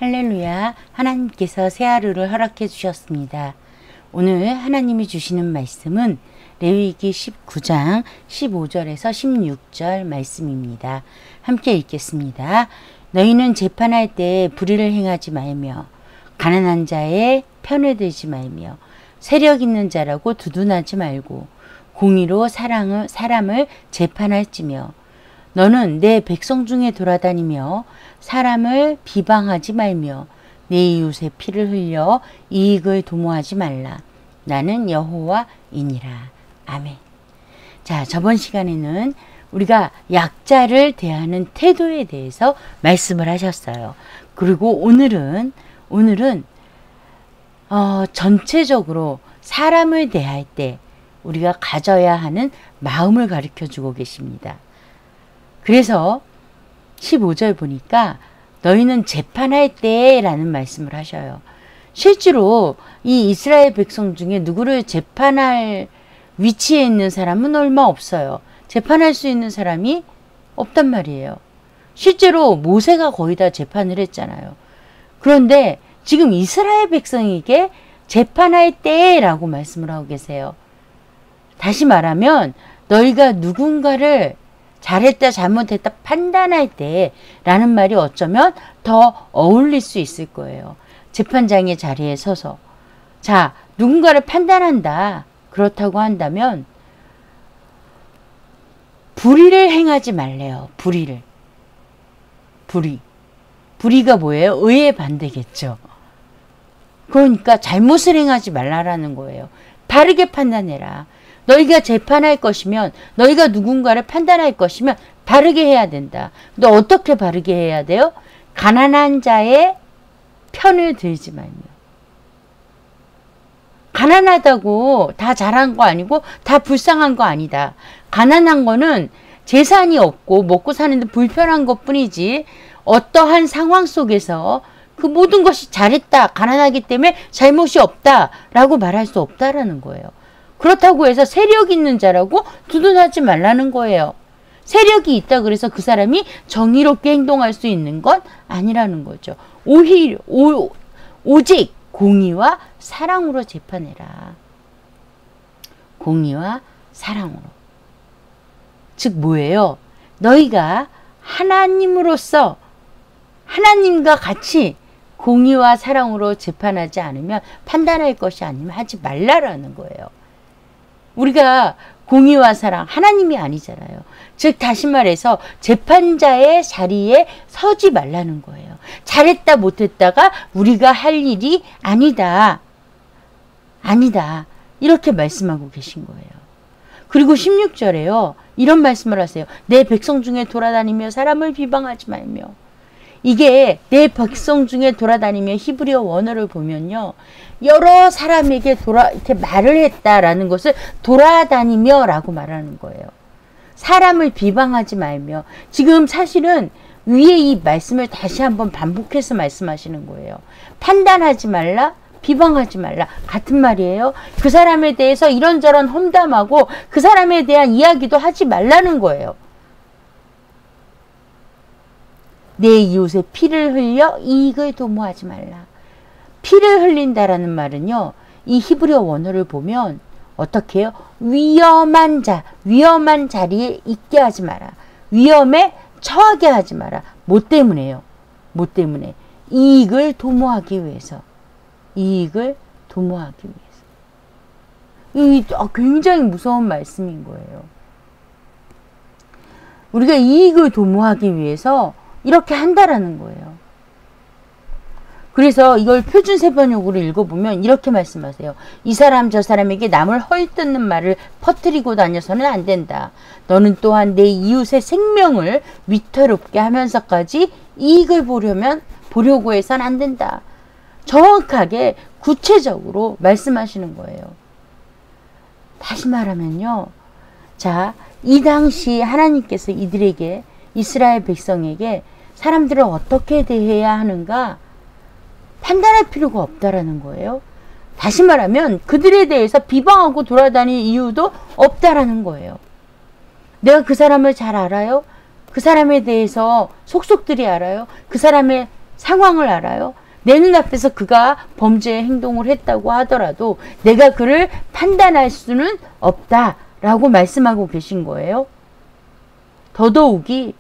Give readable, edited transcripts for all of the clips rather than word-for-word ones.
할렐루야. 하나님께서 새 하루를 허락해 주셨습니다. 오늘 하나님이 주시는 말씀은 레위기 19장 15절에서 16절 말씀입니다. 함께 읽겠습니다. 너희는 재판할 때 불의를 행하지 말며 가난한 자의 편을 들지 말며 세력 있는 자라고 두둔하지 말고 공의로 사람을 재판할지며 너는 내 백성 중에 돌아다니며 사람을 비방하지 말며 내 이웃의 피를 흘려 이익을 도모하지 말라. 나는 여호와이니라. 아멘. 자, 저번 시간에는 우리가 약자를 대하는 태도에 대해서 말씀을 하셨어요. 그리고 오늘은 전체적으로 사람을 대할 때 우리가 가져야 하는 마음을 가르쳐 주고 계십니다. 그래서 15절 보니까 너희는 재판할 때 라는 말씀을 하셔요. 실제로 이 이스라엘 백성 중에 누구를 재판할 위치에 있는 사람은 얼마 없어요. 재판할 수 있는 사람이 없단 말이에요. 실제로 모세가 거의 다 재판을 했잖아요. 그런데 지금 이스라엘 백성에게 재판할 때라고 말씀을 하고 계세요. 다시 말하면 너희가 누군가를 잘했다 잘못했다 판단할 때 라는 말이 어쩌면 더 어울릴 수 있을 거예요. 재판장의 자리에 서서 자, 누군가를 판단한다. 그렇다고 한다면 불의를 행하지 말래요. 불의가 뭐예요? 의의 반대겠죠. 그러니까 잘못을 행하지 말라라는 거예요. 바르게 판단해라. 너희가 재판할 것이면, 너희가 누군가를 판단할 것이면 바르게 해야 된다. 근데 어떻게 바르게 해야 돼요? 가난한 자의 편을 들지 말며. 가난하다고 다 잘한 거 아니고 다 불쌍한 거 아니다. 가난한 거는 재산이 없고 먹고 사는데 불편한 것 뿐이지 어떠한 상황 속에서 그 모든 것이 잘했다. 가난하기 때문에 잘못이 없다라고 말할 수 없다라는 거예요. 그렇다고 해서 세력 있는 자라고 두둔하지 말라는 거예요. 세력이 있다 그래서 그 사람이 정의롭게 행동할 수 있는 건 아니라는 거죠. 오직 공의와 사랑으로 재판해라. 공의와 사랑으로. 즉 뭐예요? 너희가 하나님으로서 하나님과 같이 공의와 사랑으로 재판하지 않으면 판단할 것이 아니면 하지 말라라는 거예요. 우리가 공의와 사랑, 하나님이 아니잖아요. 즉 다시 말해서 재판자의 자리에 서지 말라는 거예요. 잘했다 못했다가 우리가 할 일이 아니다. 이렇게 말씀하고 계신 거예요. 그리고 16절에요. 이런 말씀을 하세요. 내 백성 중에 돌아다니며 사람을 비방하지 말며. 이게 내 백성 중에 돌아다니며 히브리어 원어를 보면요. 여러 사람에게 이렇게 말을 했다라는 것을 돌아다니며 라고 말하는 거예요. 사람을 비방하지 말며. 지금 사실은 위에 이 말씀을 다시 한번 반복해서 말씀하시는 거예요. 판단하지 말라, 비방하지 말라. 같은 말이에요. 그 사람에 대해서 이런저런 험담하고 그 사람에 대한 이야기도 하지 말라는 거예요. 내 이웃의 피를 흘려 이익을 도모하지 말라. 피를 흘린다라는 말은요. 이 히브리어 원어를 보면 어떻게 해요? 위험한 자리에 있게 하지 마라. 위험에 처하게 하지 마라. 뭐 때문에요? 이익을 도모하기 위해서. 굉장히 무서운 말씀인 거예요. 우리가 이익을 도모하기 위해서 이렇게 한다라는 거예요. 그래서 이걸 표준세번역으로 읽어보면 이렇게 말씀하세요. 이 사람 저 사람에게 남을 헐뜯는 말을 퍼뜨리고 다녀서는 안 된다. 너는 또한 내 이웃의 생명을 위태롭게 하면서까지 이익을 보려고 해서는 안 된다. 정확하게 구체적으로 말씀하시는 거예요. 다시 말하면요. 자, 이 당시 하나님께서 이들에게 이스라엘 백성에게 사람들을 어떻게 대해야 하는가 판단할 필요가 없다라는 거예요. 다시 말하면 그들에 대해서 비방하고 돌아다닐 이유도 없다라는 거예요. 내가 그 사람을 잘 알아요? 그 사람에 대해서 속속들이 알아요? 그 사람의 상황을 알아요. 내 눈앞에서 그가 범죄의 행동을 했다고 하더라도 내가 그를 판단할 수는 없다라고 말씀하고 계신 거예요. 더더욱이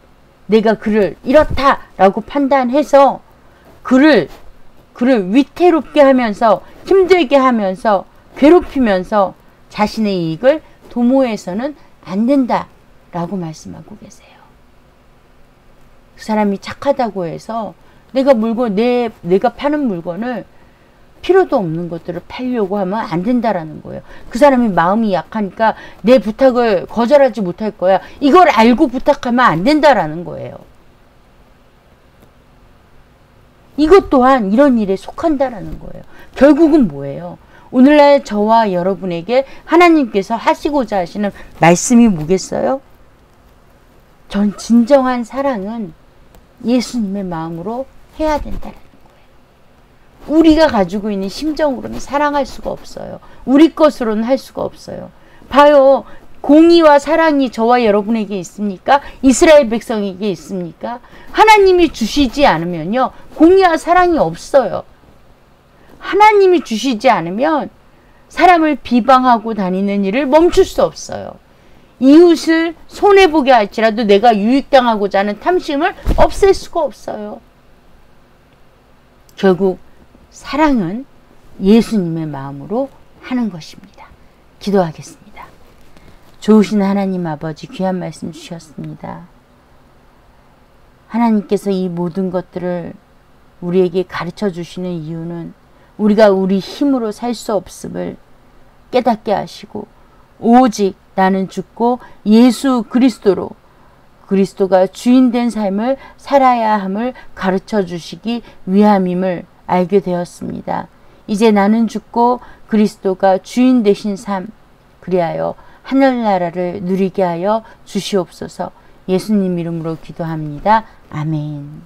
내가 그를 이렇다라고 판단해서 그를 위태롭게 하면서 힘들게 하면서 괴롭히면서 자신의 이익을 도모해서는 안 된다라고 말씀하고 계세요. 그 사람이 착하다고 해서 내가 파는 물건을 필요도 없는 것들을 팔려고 하면 안 된다라는 거예요. 그 사람이 마음이 약하니까 내 부탁을 거절하지 못할 거야. 이걸 알고 부탁하면 안 된다라는 거예요. 이것 또한 이런 일에 속한다라는 거예요. 결국은 뭐예요? 오늘날 저와 여러분에게 하나님께서 하시고자 하시는 말씀이 뭐겠어요? 전 진정한 사랑은 예수님의 마음으로 해야 된다는 거예요. 우리가 가지고 있는 심정으로는 사랑할 수가 없어요. 우리 것으로는 할 수가 없어요. 봐요. 공의와 사랑이 저와 여러분에게 있습니까? 이스라엘 백성에게 있습니까? 하나님이 주시지 않으면요, 공의와 사랑이 없어요. 하나님이 주시지 않으면 사람을 비방하고 다니는 일을 멈출 수 없어요. 이웃을 손해보게 할지라도 내가 유익당하고자 하는 탐심을 없앨 수가 없어요. 결국 사랑은 예수님의 마음으로 하는 것입니다. 기도하겠습니다. 좋으신 하나님 아버지, 귀한 말씀 주셨습니다. 하나님께서 이 모든 것들을 우리에게 가르쳐 주시는 이유는 우리가 우리 힘으로 살 수 없음을 깨닫게 하시고 오직 나는 죽고 예수 그리스도가 주인된 삶을 살아야 함을 가르쳐 주시기 위함임을 알게 되었습니다. 이제 나는 죽고 그리스도가 주인 되신 삶, 그리하여 하늘나라를 누리게 하여 주시옵소서. 예수님 이름으로 기도합니다. 아멘.